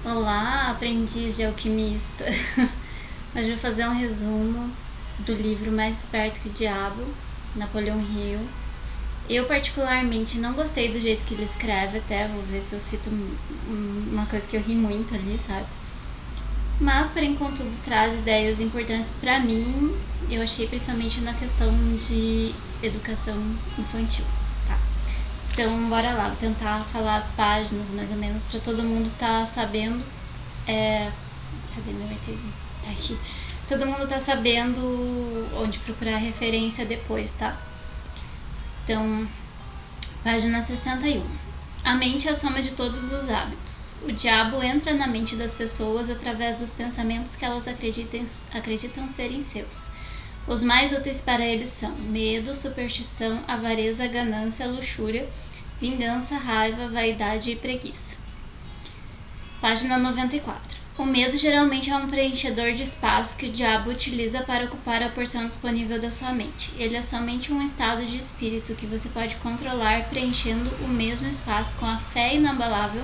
Olá, aprendiz de alquimista! Hoje eu vou fazer um resumo do livro Mais Esperto que o Diabo, Napoleão Hill. Eu particularmente não gostei do jeito que ele escreve, até vou ver se eu cito uma coisa que eu ri muito ali, sabe? Mas, porém, contudo, traz ideias importantes pra mim, eu achei, principalmente na questão de educação infantil, tá? Então, bora lá, vou tentar falar as páginas, mais ou menos, pra todo mundo tá sabendo. Cadê meu ETzinho? Tá aqui. Todo mundo tá sabendo onde procurar referência depois, tá? Então, página 61. A mente é a soma de todos os hábitos. O diabo entra na mente das pessoas através dos pensamentos que elas acreditam serem seus. Os mais úteis para eles são medo, superstição, avareza, ganância, luxúria, vingança, raiva, vaidade e preguiça. Página 94. O medo geralmente é um preenchedor de espaço que o diabo utiliza para ocupar a porção disponível da sua mente. Ele é somente um estado de espírito que você pode controlar, preenchendo o mesmo espaço com a fé inabalável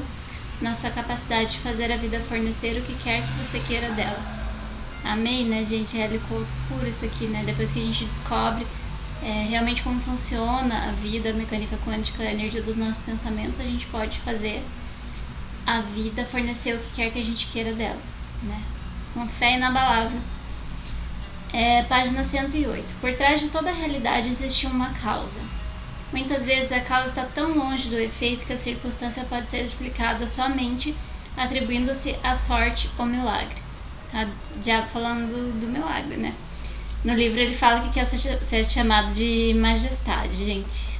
na sua capacidade de fazer a vida fornecer o que quer que você queira dela. Amém, né, gente? É Couto puro isso aqui, né? Depois que a gente descobre realmente como funciona a vida, a mecânica quântica, a energia dos nossos pensamentos, a gente pode fazer a vida fornecer o que quer que a gente queira dela, né? Com fé inabalável. Página 108. Por trás de toda a realidade existe uma causa. Muitas vezes a causa está tão longe do efeito que a circunstância pode ser explicada somente atribuindo-se à sorte ou milagre. Tá? Diabo falando do milagre, né? No livro ele fala que quer ser chamado de majestade, gente.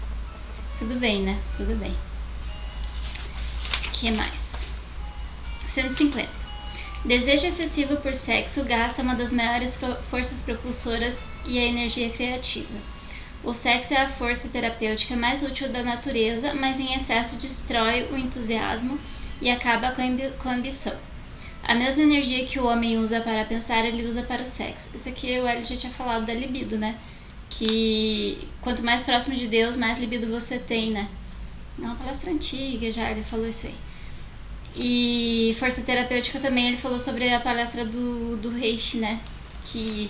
Tudo bem, né? Tudo bem. O que mais? 150. Desejo excessivo por sexo gasta uma das maiores forças propulsoras e a energia criativa. O sexo é a força terapêutica mais útil da natureza, mas em excesso destrói o entusiasmo e acaba com a ambição. A mesma energia que o homem usa para pensar, ele usa para o sexo. Isso aqui o Hélio já tinha falado da libido, né? Que quanto mais próximo de Deus, mais libido você tem, né? É uma palestra antiga já, ele falou isso aí. E força terapêutica também, ele falou sobre a palestra do Reishi, né? Que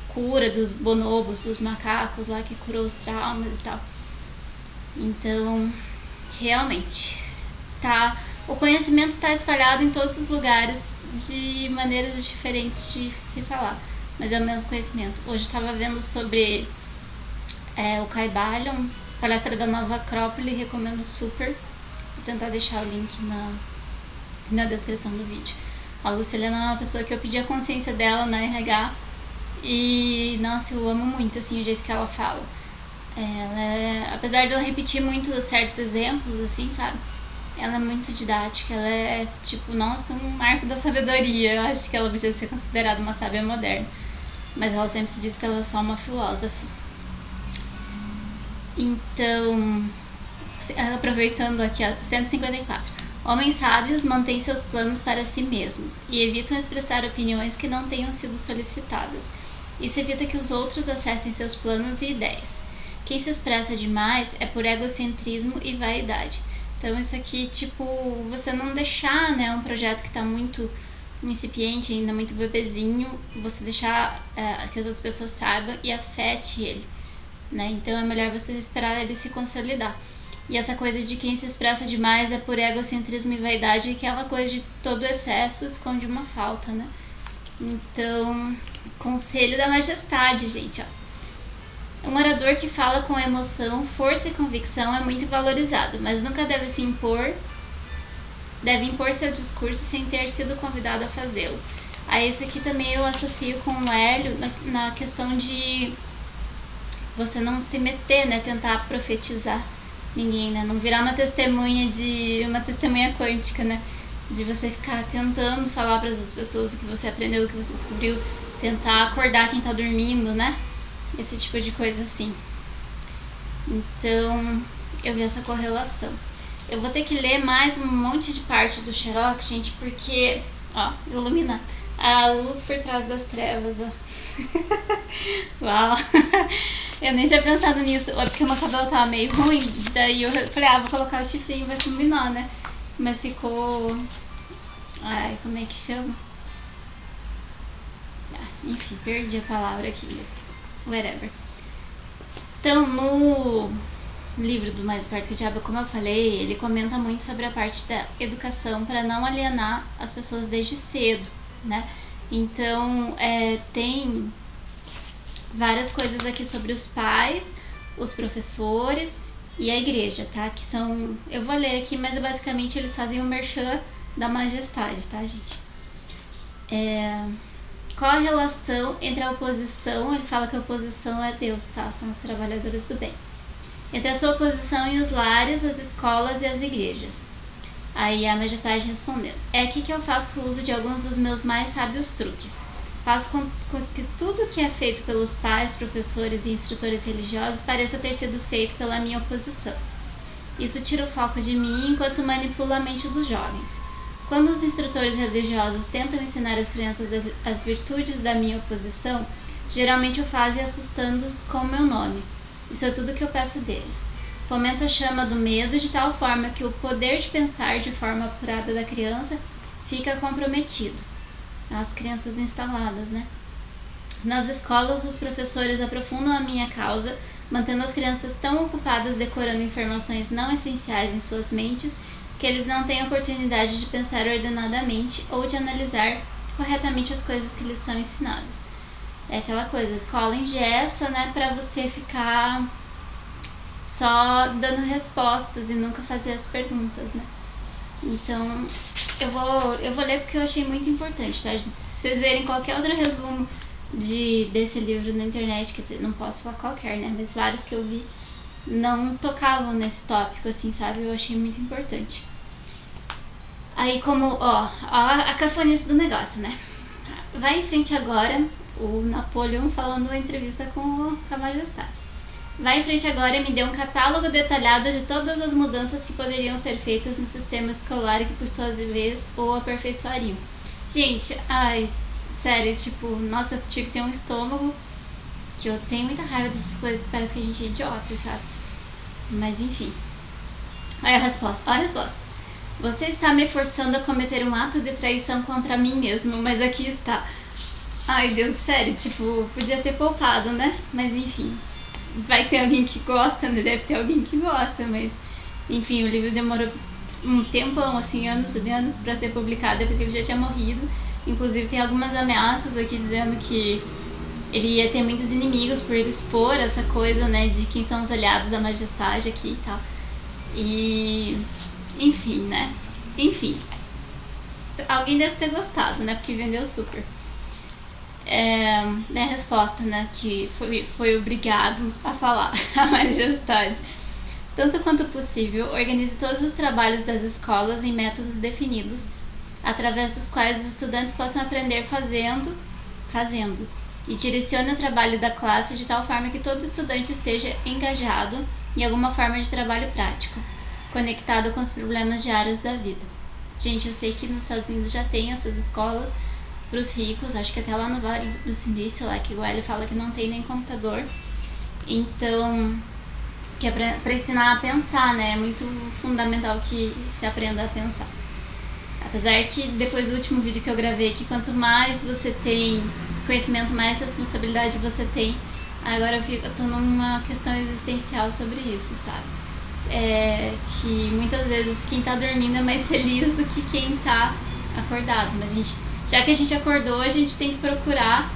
cura dos bonobos, dos macacos lá, que curou os traumas e tal. Então, realmente, tá... O conhecimento está espalhado em todos os lugares de maneiras diferentes de se falar, mas é o mesmo conhecimento. Hoje eu estava vendo sobre o Kybalion, palestra da Nova Acrópole, recomendo super. Vou tentar deixar o link na descrição do vídeo. A Lucilena é uma pessoa que eu pedi a consciência dela na RH e, nossa, eu amo muito assim o jeito que ela fala. Apesar dela repetir muito certos exemplos, assim, sabe? Ela é muito didática, ela é tipo, nossa, um marco da sabedoria. Eu acho que ela podia ser considerada uma sábia moderna, mas ela sempre se diz que ela é só uma filósofa. Então, aproveitando aqui, 154. Homens sábios mantêm seus planos para si mesmos e evitam expressar opiniões que não tenham sido solicitadas. Isso evita que os outros acessem seus planos e ideias. Quem se expressa demais é por egocentrismo e vaidade. Então isso aqui, tipo, você não deixar, né, um projeto que está muito incipiente, ainda muito bebezinho, você deixar que as outras pessoas saibam e afete ele, né? Então é melhor você esperar ele se consolidar. E essa coisa de quem se expressa demais é por egocentrismo e vaidade, aquela coisa de todo excesso esconde uma falta, né? Então, conselho da majestade, gente, ó. Um orador que fala com emoção, força e convicção é muito valorizado, mas nunca deve impor seu discurso sem ter sido convidado a fazê-lo. Isso aqui também eu associo com o Hélio na questão de você não se meter, né, tentar profetizar ninguém, né, não virar uma testemunha quântica, né, de você ficar tentando falar para as pessoas o que você aprendeu, o que você descobriu, tentar acordar quem tá dormindo, né? Esse tipo de coisa assim. Então, eu vi essa correlação. Eu vou ter que ler mais um monte de parte do Xerox, gente, porque, ó, iluminar a luz por trás das trevas, ó. Uau! Eu nem tinha pensado nisso, porque meu cabelo tava meio ruim, daí eu falei, vou colocar o chifrinho, vai combinar, né? Mas ficou Ai, como é que chama? Enfim, perdi a palavra aqui, mas whatever. Então, no livro do Mais Esperto que o Diabo, como eu falei, ele comenta muito sobre a parte da educação para não alienar as pessoas desde cedo, né? Então, tem várias coisas aqui sobre os pais, os professores e a igreja, tá? Que são... Eu vou ler aqui, mas basicamente eles fazem o merchan da majestade, tá, gente? Qual a relação entre a oposição... Ele fala que a oposição é Deus, tá? São os trabalhadores do bem. Entre a sua oposição e os lares, as escolas e as igrejas. Aí a majestade respondeu: é aqui que eu faço uso de alguns dos meus mais sábios truques. Faço com que tudo que é feito pelos pais, professores e instrutores religiosos pareça ter sido feito pela minha oposição. Isso tira o foco de mim enquanto manipula a mente dos jovens. Quando os instrutores religiosos tentam ensinar às crianças as virtudes da minha oposição, geralmente o fazem assustando-os com o meu nome. Isso é tudo que eu peço deles. Fomenta a chama do medo de tal forma que o poder de pensar de forma apurada da criança fica comprometido. As crianças instaladas, né? Nas escolas, os professores aprofundam a minha causa, mantendo as crianças tão ocupadas decorando informações não essenciais em suas mentes que eles não têm oportunidade de pensar ordenadamente ou de analisar corretamente as coisas que lhes são ensinadas. É aquela coisa, a escola engessa, né, pra você ficar só dando respostas e nunca fazer as perguntas, né? Então, eu vou ler porque eu achei muito importante, tá, gente? Se vocês verem qualquer outro resumo desse livro na internet, quer dizer, não posso falar qualquer, né? Mas vários que eu vi não tocavam nesse tópico, assim, sabe? Eu achei muito importante. Aí, como, a cafonice do negócio, né? Vai em frente agora, o Napoleão falando na entrevista com a majestade. Vai em frente agora e me dê um catálogo detalhado de todas as mudanças que poderiam ser feitas no sistema escolar e que, por sua vez, o aperfeiçoariam. Gente, sério, tipo, nossa, tinha que ter um estômago, que eu tenho muita raiva dessas coisas que parece que a gente é idiota, sabe? Mas, enfim. Aí a resposta. Você está me forçando a cometer um ato de traição contra mim mesmo, mas aqui está. Ai, Deus, sério, tipo, podia ter poupado, né? Mas, enfim. Vai ter alguém que gosta, né? Deve ter alguém que gosta, mas... Enfim, o livro demorou um tempão, assim, anos e anos pra ser publicado, depois que ele já tinha morrido. Inclusive, tem algumas ameaças aqui dizendo que ele ia ter muitos inimigos por ele expor essa coisa, né? De quem são os aliados da majestade aqui e tal. E... Enfim, né? Enfim. Alguém deve ter gostado, né? Porque vendeu super. A resposta, né, que foi obrigado a falar a majestade. Tanto quanto possível, organize todos os trabalhos das escolas em métodos definidos, através dos quais os estudantes possam aprender fazendo, e direcione o trabalho da classe de tal forma que todo estudante esteja engajado em alguma forma de trabalho prático, conectado com os problemas diários da vida. Gente, eu sei que nos Estados Unidos já tem essas escolas para os ricos, acho que até lá no Vale do Silício, lá que o Eli fala que não tem nem computador. Então, que é para ensinar a pensar, né? É muito fundamental que se aprenda a pensar. Apesar que depois do último vídeo que eu gravei, que quanto mais você tem conhecimento, mais responsabilidade você tem. Agora eu tô numa questão existencial sobre isso, sabe? Que muitas vezes quem tá dormindo é mais feliz do que quem tá acordado. Mas já que a gente acordou, a gente tem que procurar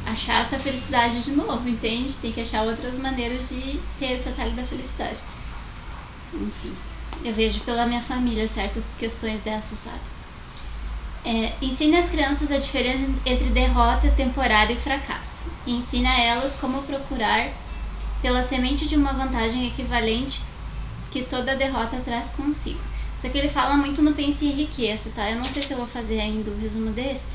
achar essa felicidade de novo, entende? Tem que achar outras maneiras de ter esse atalho da felicidade. Enfim, eu vejo pela minha família certas questões dessas, sabe? Ensine às crianças a diferença entre derrota temporária e fracasso. E ensine a elas como procurar pela semente de uma vantagem equivalente que toda derrota traz consigo. Isso aqui ele fala muito no Pense e Enriqueça, tá? Eu não sei se eu vou fazer ainda um resumo desse,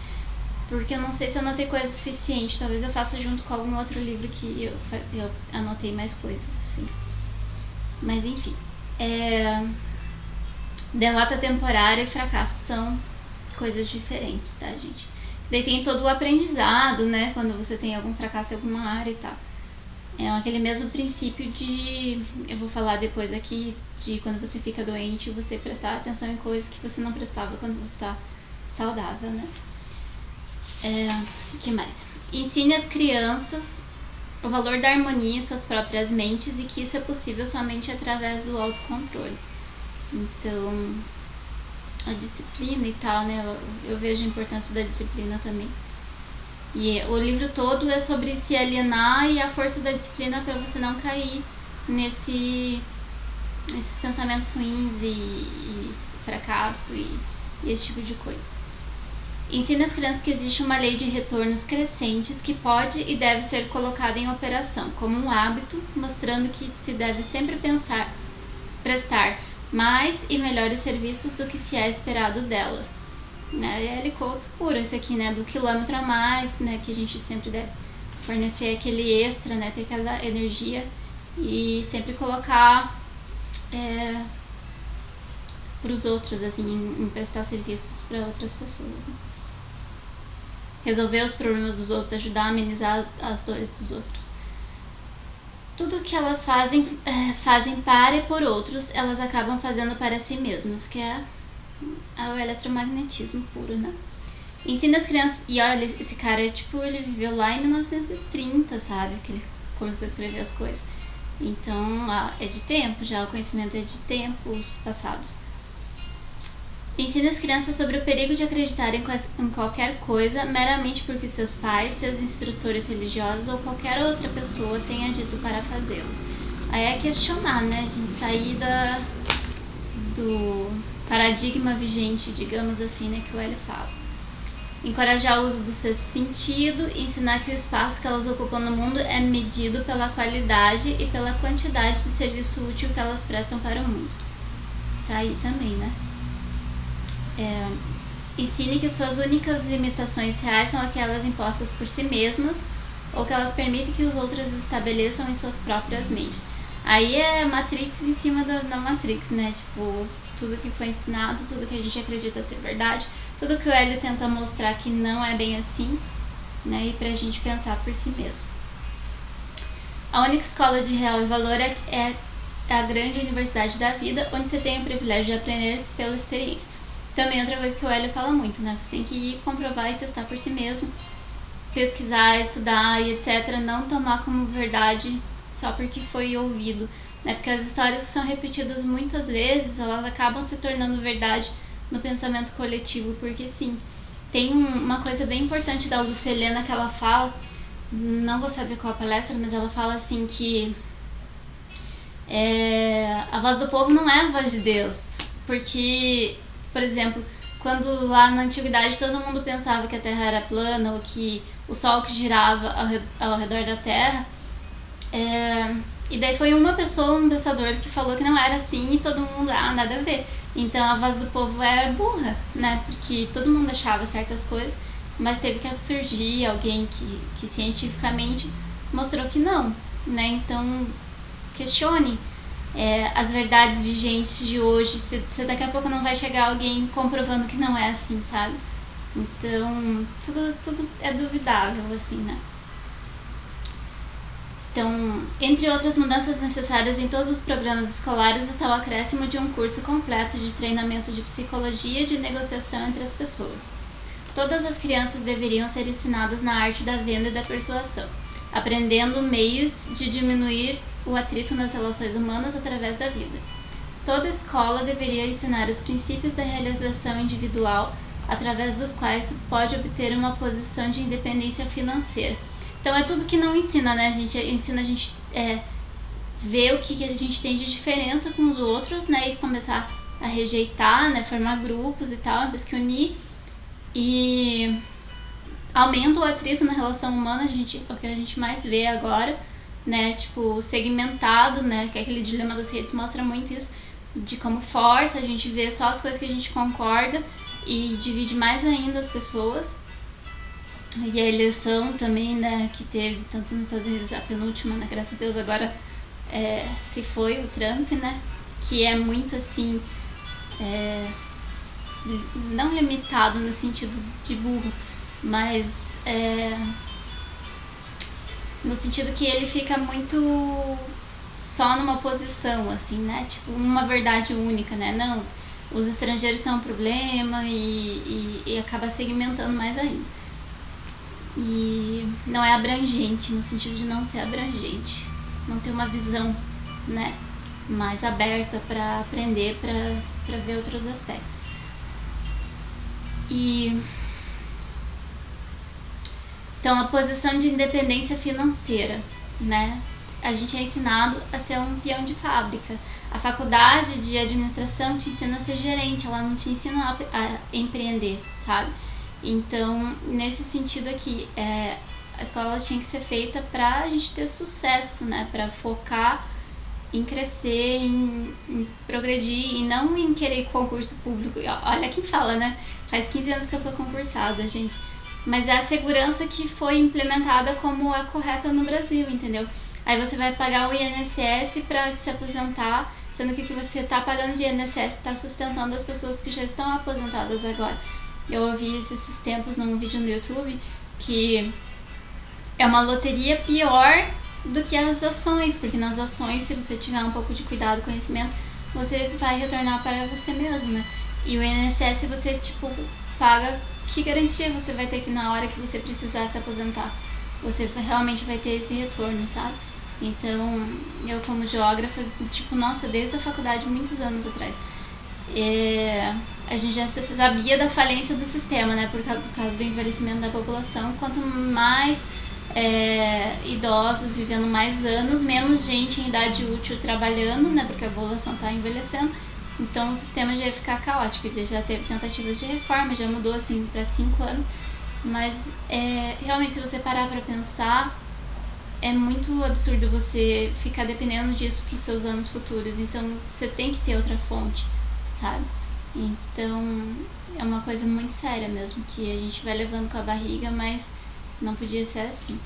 porque eu não sei se eu anotei coisa suficiente. Talvez eu faça junto com algum outro livro que eu anotei mais coisas, assim. Mas enfim. Derrota temporária e fracasso são coisas diferentes, tá, gente? Daí tem todo o aprendizado, né? Quando você tem algum fracasso em alguma área e tal. É aquele mesmo princípio de... Eu vou falar depois aqui de quando você fica doente, você prestar atenção em coisas que você não prestava quando você tá saudável, né? O que mais? Ensine as crianças o valor da harmonia em suas próprias mentes e que isso é possível somente através do autocontrole. Então, a disciplina e tal, né? Eu vejo a importância da disciplina também. E o livro todo é sobre se alienar e a força da disciplina para você não cair nesses pensamentos ruins e fracasso e esse tipo de coisa. Ensina as crianças que existe uma lei de retornos crescentes que pode e deve ser colocada em operação como um hábito, mostrando que se deve sempre prestar mais e melhores serviços do que se é esperado delas. É L-Couto puro esse aqui, né? Do quilômetro a mais, né? Que a gente sempre deve fornecer aquele extra, né? Ter aquela energia e sempre colocar para os outros, assim, em prestar serviços para outras pessoas, né? Resolver os problemas dos outros, ajudar a amenizar as dores dos outros. Tudo que elas fazem para e por outros, elas acabam fazendo para si mesmas, que é o eletromagnetismo puro, né? Ensina as crianças... E olha, esse cara, ele viveu lá em 1930, sabe? Que ele começou a escrever as coisas. Então, é de tempo já, o conhecimento é de tempos passados. Ensina as crianças sobre o perigo de acreditar em qualquer coisa meramente porque seus pais, seus instrutores religiosos ou qualquer outra pessoa tenha dito para fazê-lo. Aí é questionar, né? A gente sair do paradigma vigente, digamos assim, né? Que o L fala. Encorajar o uso do sexto sentido, ensinar que o espaço que elas ocupam no mundo é medido pela qualidade e pela quantidade de serviço útil que elas prestam para o mundo. Tá aí também, né? Ensine que suas únicas limitações reais são aquelas impostas por si mesmas ou que elas permitem que os outros estabeleçam em suas próprias mentes. Aí é Matrix em cima da Matrix, né? Tudo que foi ensinado, tudo que a gente acredita ser verdade, tudo que o Hélio tenta mostrar que não é bem assim, né? E pra gente pensar por si mesmo. A única escola de real e valor é a grande universidade da vida, onde você tem o privilégio de aprender pela experiência. Também outra coisa que o Hélio fala muito, né? Você tem que ir comprovar e testar por si mesmo, pesquisar, estudar e etc. Não tomar como verdade só porque foi ouvido, né? Porque as histórias que são repetidas muitas vezes, elas acabam se tornando verdade no pensamento coletivo, porque sim. Tem uma coisa bem importante da Lucilena que ela fala, não vou saber qual a palestra, mas ela fala assim que a voz do povo não é a voz de Deus, porque... Por exemplo, quando lá na antiguidade todo mundo pensava que a Terra era plana ou que o Sol que girava ao redor da Terra, e daí foi uma pessoa, um pensador, que falou que não era assim e todo mundo, nada a ver. Então a voz do povo é burra, né? Porque todo mundo achava certas coisas, mas teve que surgir alguém que cientificamente mostrou que não, né? Então questione as verdades vigentes de hoje, se daqui a pouco não vai chegar alguém comprovando que não é assim, sabe? Então, tudo é duvidável, assim, né? Então, entre outras mudanças necessárias em todos os programas escolares está o acréscimo de um curso completo de treinamento de psicologia e de negociação entre as pessoas. Todas as crianças deveriam ser ensinadas na arte da venda e da persuasão, aprendendo meios de diminuir o atrito nas relações humanas através da vida. Toda escola deveria ensinar os princípios da realização individual, através dos quais se pode obter uma posição de independência financeira. Então é tudo que não ensina, né? A gente ensina a gente ver o que a gente tem de diferença com os outros, né? E começar a rejeitar, né? Formar grupos e tal, depois que unir. E aumenta o atrito na relação humana, o que a gente mais vê agora, né, segmentado, né, que é aquele dilema das redes mostra muito isso, de como força a gente vê só as coisas que a gente concorda e divide mais ainda as pessoas. E a eleição também, né, que teve tanto nos Estados Unidos, a penúltima, né, graças a Deus agora se foi o Trump, né, que é muito assim, não limitado no sentido de burro, mas no sentido que ele fica muito só numa posição, assim, né? Uma verdade única, né? Não, os estrangeiros são um problema e acaba segmentando mais ainda. E não é abrangente, no sentido de não ser abrangente, não ter uma visão, né, mais aberta para aprender, para ver outros aspectos. Então, a posição de independência financeira, né? A gente é ensinado a ser um peão de fábrica. A faculdade de administração te ensina a ser gerente, ela não te ensina a empreender, sabe? Então, nesse sentido aqui, a escola tinha que ser feita pra gente ter sucesso, né? Pra focar em crescer, em progredir e não em querer concurso público. Olha quem fala, né? Faz 15 anos que eu sou concursada, gente. Mas é a segurança que foi implementada como a correta no Brasil, entendeu? Aí você vai pagar o INSS para se aposentar, sendo que o que você está pagando de INSS está sustentando as pessoas que já estão aposentadas agora. Eu ouvi esses tempos num vídeo no YouTube que é uma loteria pior do que as ações, porque nas ações, se você tiver um pouco de cuidado e conhecimento, você vai retornar para você mesmo, né? E o INSS você, paga, que garantia você vai ter que na hora que você precisar se aposentar? Você realmente vai ter esse retorno, sabe? Então, eu como geógrafa, nossa, desde a faculdade, muitos anos atrás, a gente já sabia da falência do sistema, né? Por causa do envelhecimento da população. Quanto mais idosos vivendo mais anos, menos gente em idade útil trabalhando, né? Porque a população está envelhecendo. Então o sistema já ia ficar caótico. Já teve tentativas de reforma, já mudou assim para 5 anos. Mas realmente, se você parar para pensar, é muito absurdo você ficar dependendo disso para os seus anos futuros. Então você tem que ter outra fonte, sabe? Então é uma coisa muito séria mesmo, que a gente vai levando com a barriga, mas não podia ser assim.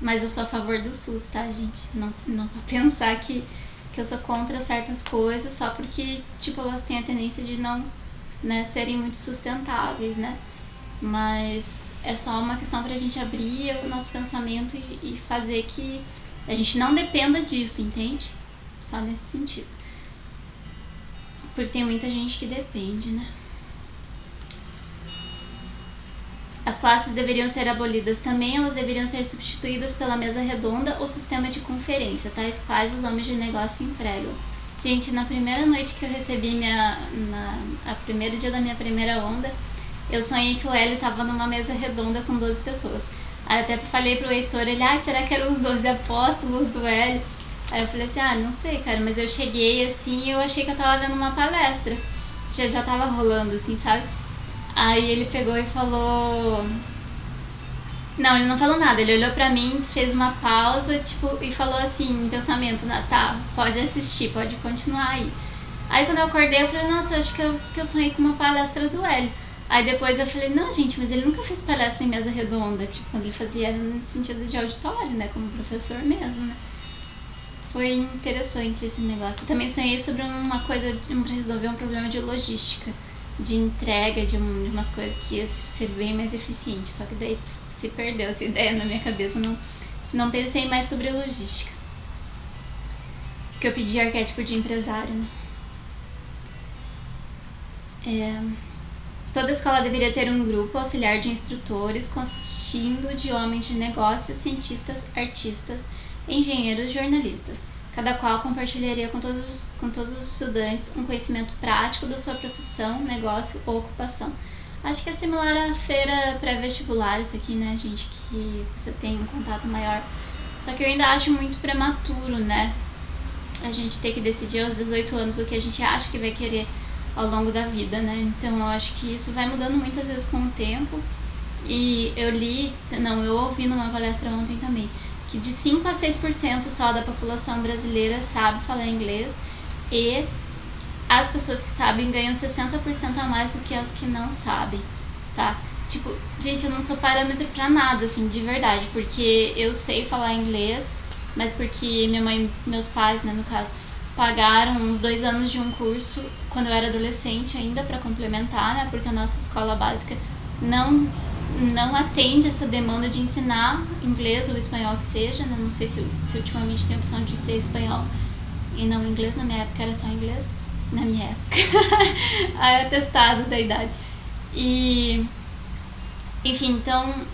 Mas eu sou a favor do SUS, tá, gente? Não pra pensar que eu sou contra certas coisas só porque, elas têm a tendência de não, né, serem muito sustentáveis, né? Mas é só uma questão pra gente abrir o nosso pensamento e fazer que a gente não dependa disso, entende? Só nesse sentido. Porque tem muita gente que depende, né? As classes deveriam ser abolidas também, elas deveriam ser substituídas pela mesa redonda ou sistema de conferência, tais quais os homens de negócio empregam. Gente, na primeira noite que eu recebi a primeiro dia da minha primeira onda, eu sonhei que o Hélio tava numa mesa redonda com 12 pessoas. Aí até falei pro Heitor, ele, será que eram os 12 apóstolos do Hélio? Aí eu falei assim, não sei, cara, mas eu cheguei assim e eu achei que eu tava vendo uma palestra. Já tava rolando, assim, sabe? Aí ele pegou e falou... Não, ele não falou nada, ele olhou pra mim, fez uma pausa, e falou assim, em pensamento, tá, pode assistir, pode continuar aí. Aí quando eu acordei, eu falei, nossa, eu acho que eu sonhei com uma palestra do Hélio. Aí depois eu falei, não, gente, mas ele nunca fez palestra em mesa redonda, quando ele fazia era no sentido de auditório, né, como professor mesmo, né. Foi interessante esse negócio. Eu também sonhei sobre uma coisa pra resolver um problema de logística, de entrega de umas coisas que ia ser bem mais eficiente, só que daí se perdeu essa ideia na minha cabeça, não pensei mais sobre logística, porque eu pedi arquétipo de empresário, né? Toda escola deveria ter um grupo auxiliar de instrutores consistindo de homens de negócios, cientistas, artistas, engenheiros, jornalistas, cada qual compartilharia com todos os estudantes um conhecimento prático da sua profissão, negócio ou ocupação. Acho que é similar à feira pré-vestibular isso aqui, né, gente, que você tem um contato maior. Só que eu ainda acho muito prematuro, né, a gente ter que decidir aos 18 anos o que a gente acha que vai querer ao longo da vida, né, então eu acho que isso vai mudando muitas vezes com o tempo. E eu ouvi numa palestra ontem também, que de 5 a 6% só da população brasileira sabe falar inglês, e as pessoas que sabem ganham 60% a mais do que as que não sabem, tá? Gente, eu não sou parâmetro pra nada, assim, de verdade, porque eu sei falar inglês, mas porque minha mãe, meus pais, né, no caso, pagaram uns 2 anos de um curso quando eu era adolescente ainda pra complementar, né, porque a nossa escola básica não atende essa demanda de ensinar inglês ou espanhol que seja, né? Não sei se ultimamente tem a opção de ser espanhol, e não inglês. Na minha época era só inglês. Na minha época. Atestado da idade. E, enfim, então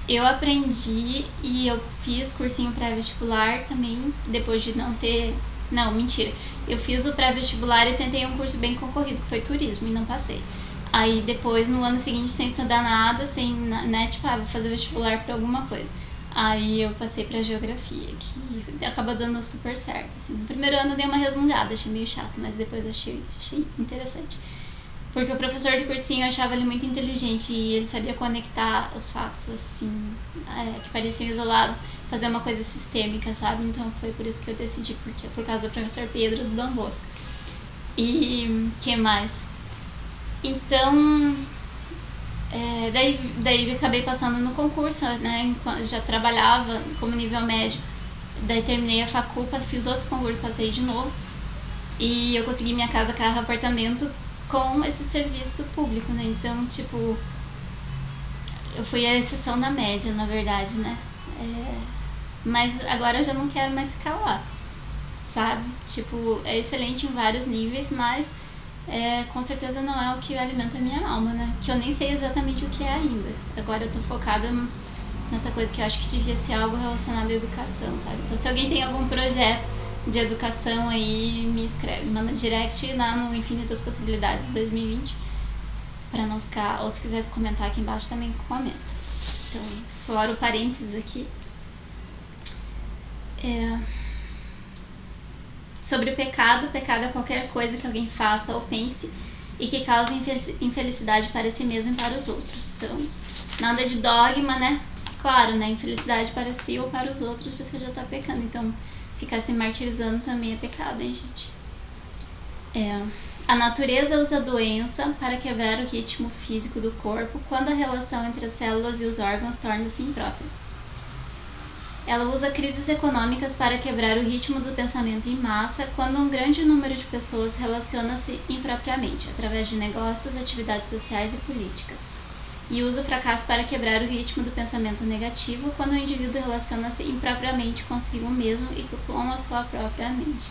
eu aprendi e eu fiz cursinho pré-vestibular também, depois de não ter... Não, mentira. Eu fiz o pré-vestibular e tentei um curso bem concorrido, que foi turismo, e não passei. Aí depois, no ano seguinte, sem estudar nada, sem, né, tipo, vou fazer vestibular pra alguma coisa. Aí eu passei pra geografia, que acabou dando super certo, assim. No primeiro ano eu dei uma resmungada, achei meio chato, mas depois achei interessante. Porque o professor de cursinho, eu achava ele muito inteligente e ele sabia conectar os fatos, assim, que pareciam isolados, fazer uma coisa sistêmica, sabe? Então foi por isso que eu decidi, porque por causa do professor Pedro do Dom Bosco. E que mais? Então, daí eu acabei passando no concurso, né? Já trabalhava como nível médio. Daí terminei a facul, fiz outros concursos, passei de novo. E eu consegui minha casa, carro, apartamento com esse serviço público, né? Então, tipo, eu fui a exceção da média, na verdade, né? Mas agora eu já não quero mais ficar lá, sabe? Tipo, é excelente em vários níveis, mas com certeza não é o que alimenta a minha alma, né? Que eu nem sei exatamente o que é ainda. Agora eu tô focada nessa coisa que eu acho que devia ser algo relacionado à educação, sabe? Então, se alguém tem algum projeto de educação aí, me escreve, manda direct lá no Infinitas Possibilidades 2020, pra não ficar, ou se quiser comentar aqui embaixo também comenta. Então, fora o parênteses aqui. Sobre o pecado é qualquer coisa que alguém faça ou pense e que cause infelicidade para si mesmo e para os outros. Então, nada de dogma, né? Claro, né? Infelicidade para si ou para os outros, você já tá pecando. Então, ficar se martirizando também é pecado, hein, gente? A natureza usa a doença para quebrar o ritmo físico do corpo quando a relação entre as células e os órgãos torna-se imprópria. Ela usa crises econômicas para quebrar o ritmo do pensamento em massa quando um grande número de pessoas relaciona-se impropriamente, através de negócios, atividades sociais e políticas. E usa o fracasso para quebrar o ritmo do pensamento negativo quando o indivíduo relaciona-se impropriamente consigo mesmo e com a sua própria mente.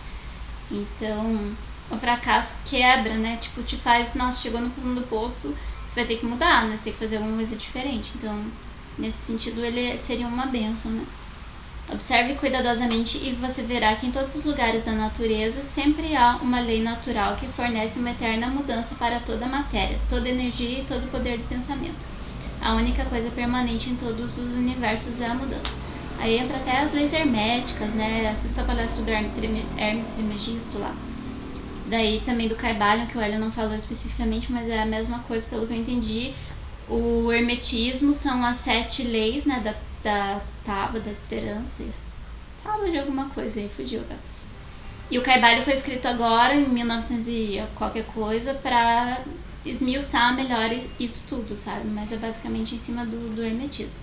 Então, o fracasso quebra, né? Tipo, te faz, nossa, chegou no fundo do poço, você vai ter que mudar, né? Você tem que fazer alguma coisa diferente. Então, nesse sentido, ele seria uma bênção, né? Observe cuidadosamente e você verá que em todos os lugares da natureza sempre há uma lei natural que fornece uma eterna mudança para toda a matéria, toda a energia e todo o poder do pensamento. A única coisa permanente em todos os universos é a mudança. Aí entra até as leis herméticas, né? Assista a palestra do Hermes Trismegisto lá. Daí também do Caibalion, que o Hélio não falou especificamente, mas é a mesma coisa pelo que eu entendi. O hermetismo são as 7 leis, né, da Tábua da Esperança. Tábua de alguma coisa aí, fugiu agora. E o Caibalion foi escrito agora, em 1900 e qualquer coisa, pra esmiuçar melhor isso tudo, sabe? Mas é basicamente em cima do hermetismo.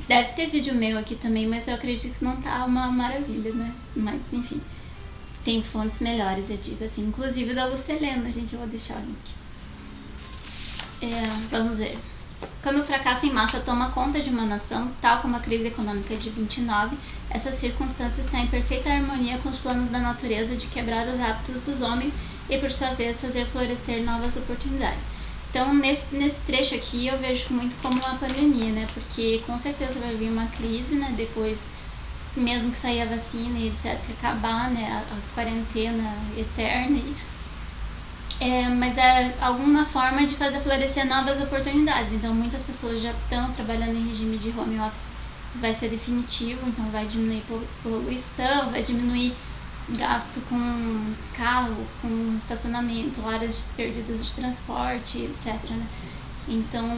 Deve ter vídeo meu aqui também, mas eu acredito que não tá uma maravilha, né? Mas, enfim, tem fontes melhores, eu digo assim. Inclusive da Lucelena, gente, eu vou deixar o link. Vamos ver. Quando o fracasso em massa toma conta de uma nação, tal como a crise econômica de 29, essa circunstância está em perfeita harmonia com os planos da natureza de quebrar os hábitos dos homens e, por sua vez, fazer florescer novas oportunidades. Então, nesse trecho aqui, eu vejo muito como uma pandemia, né? Porque com certeza vai vir uma crise, né? Depois, mesmo que sair a vacina e etc., acabar, né? A quarentena eterna. Mas é alguma forma de fazer florescer novas oportunidades. Então, muitas pessoas já estão trabalhando em regime de home office, vai ser definitivo, então vai diminuir poluição, vai diminuir gasto com carro, com estacionamento, áreas desperdidas de transporte, etc., né? Então,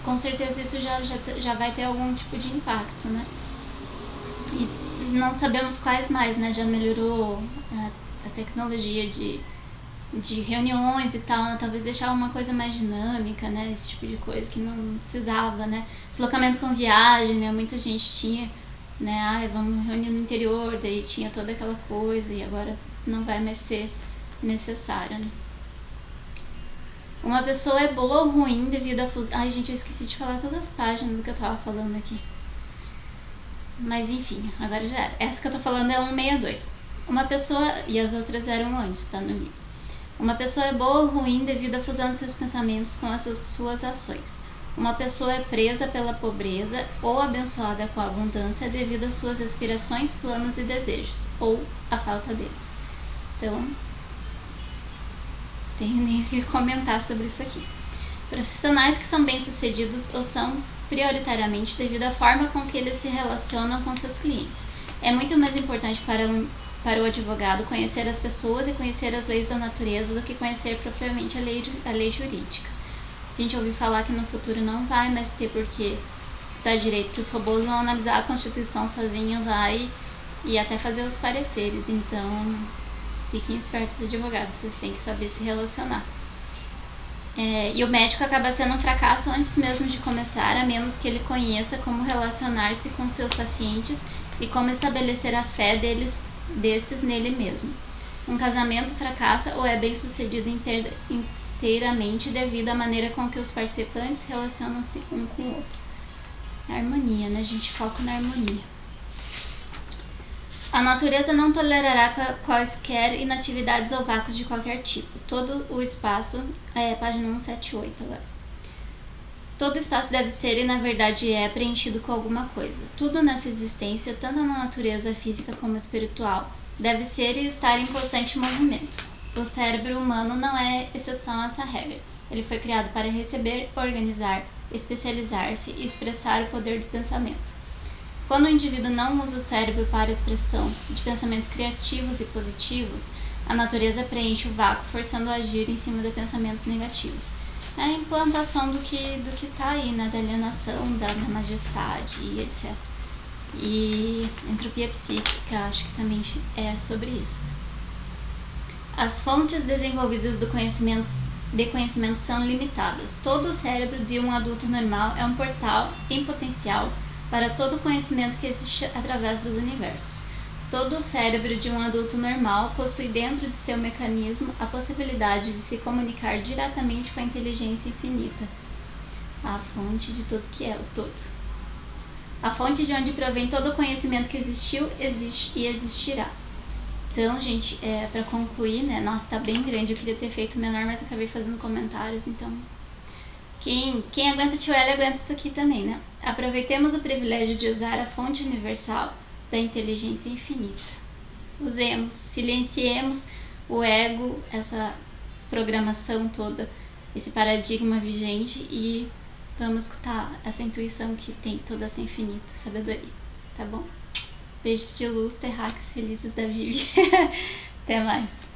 com certeza isso já vai ter algum tipo de impacto, né? E não sabemos quais mais, né? Já melhorou a tecnologia de reuniões e tal, né? Talvez deixar uma coisa mais dinâmica, né? Esse tipo de coisa que não precisava, né? Deslocamento com viagem, né? Muita gente tinha, né? Vamos reunir no interior, daí tinha toda aquela coisa e agora não vai mais ser necessário, né? Uma pessoa é boa ou ruim devido à fusão... Ai, gente, eu esqueci de falar todas as páginas do que eu tava falando aqui. Mas enfim, agora já era. Essa que eu tô falando é 162. Uma pessoa, e as outras eram antes, tá no livro. Uma pessoa é boa ou ruim devido à fusão de seus pensamentos com as suas ações. Uma pessoa é presa pela pobreza ou abençoada com a abundância devido às suas aspirações, planos e desejos, ou a falta deles. Então, tenho nem o que comentar sobre isso aqui. Profissionais que são bem-sucedidos ou são prioritariamente devido à forma com que eles se relacionam com seus clientes. É muito mais importante para o advogado conhecer as pessoas e conhecer as leis da natureza do que conhecer propriamente a lei jurídica. A gente ouviu falar que no futuro não vai mais ter porque estudar direito, que os robôs vão analisar a Constituição sozinhos lá e até fazer os pareceres. Então, fiquem espertos, advogados, vocês têm que saber se relacionar. E o médico acaba sendo um fracasso antes mesmo de começar, a menos que ele conheça como relacionar-se com seus pacientes e como estabelecer a fé destes nele mesmo. Um casamento fracassa ou é bem sucedido inteiramente devido à maneira com que os participantes relacionam-se um com o outro. Harmonia, né? A gente foca na harmonia. A natureza não tolerará quaisquer inatividades ou vácuos de qualquer tipo. Todo o espaço, página 178 agora. Todo espaço deve ser e na verdade é preenchido com alguma coisa. Tudo nessa existência, tanto na natureza física como espiritual, deve ser e estar em constante movimento. O cérebro humano não é exceção a essa regra. Ele foi criado para receber, organizar, especializar-se e expressar o poder do pensamento. Quando o indivíduo não usa o cérebro para a expressão de pensamentos criativos e positivos, a natureza preenche o vácuo, forçando a agir em cima de pensamentos negativos. É a implantação do que está aí, né? Da alienação, da majestade e etc. E entropia psíquica, acho que também é sobre isso. As fontes desenvolvidas de conhecimento são limitadas. Todo o cérebro de um adulto normal é um portal em potencial para todo o conhecimento que existe através dos universos. Todo o cérebro de um adulto normal possui dentro de seu mecanismo a possibilidade de se comunicar diretamente com a inteligência infinita, a fonte de tudo que é o todo. A fonte de onde provém todo o conhecimento que existiu, existe e existirá. Então, gente, para concluir, né? Nossa, tá bem grande, eu queria ter feito menor, mas acabei fazendo comentários, então... Quem aguenta Tio L aguenta isso aqui também, né? Aproveitemos o privilégio de usar a fonte universal da inteligência infinita. Usemos, silenciemos o ego, essa programação toda, esse paradigma vigente e vamos escutar essa intuição que tem toda essa infinita sabedoria, tá bom? Beijos de luz, terráqueos felizes da Vivi. Até mais.